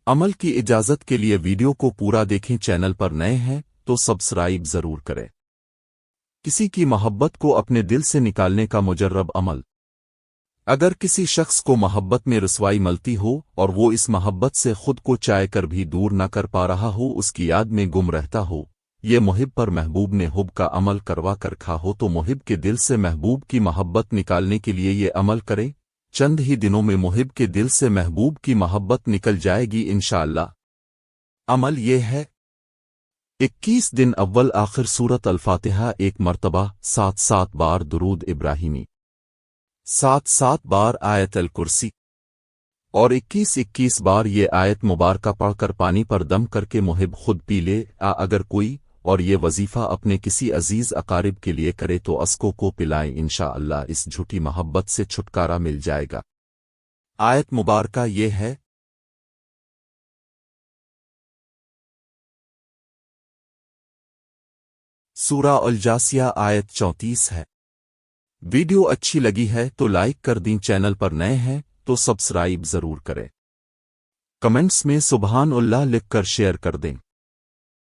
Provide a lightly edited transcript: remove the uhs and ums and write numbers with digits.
عمل کی اجازت کے لیے ویڈیو کو پورا دیکھیں، چینل پر نئے ہیں تو سبسکرائب ضرور کریں۔ کسی کی محبت کو اپنے دل سے نکالنے کا مجرب عمل۔ اگر کسی شخص کو محبت میں رسوائی ملتی ہو اور وہ اس محبت سے خود کو چاہ کر بھی دور نہ کر پا رہا ہو، اس کی یاد میں گم رہتا ہو، یہ محب پر محبوب نے حب کا عمل کروا کر کھا ہو، تو محب کے دل سے محبوب کی محبت نکالنے کے لیے یہ عمل کرے، چند ہی دنوں میں محب کے دل سے محبوب کی محبت نکل جائے گی انشاءاللہ۔ عمل یہ ہے: 21 دن اول آخر سورت الفاتحہ 1 مرتبہ 7 بار درود ابراہیمی، 7 بار آیت الکرسی، اور 21 بار یہ آیت مبارکہ پڑھ کر پانی پر دم کر کے محب خود پی لے اگر کوئی، اور یہ وظیفہ اپنے کسی عزیز اقارب کے لیے کرے تو اسکو کو پلائیں، انشاءاللہ اس جھوٹی محبت سے چھٹکارا مل جائے گا۔ آیت مبارکہ یہ ہے: سورہ الجاسیہ آیت 34 ہے۔ ویڈیو اچھی لگی ہے تو لائک کر دیں، چینل پر نئے ہیں تو سبسکرائب ضرور کریں، کمنٹس میں سبحان اللہ لکھ کر شیئر کر دیں۔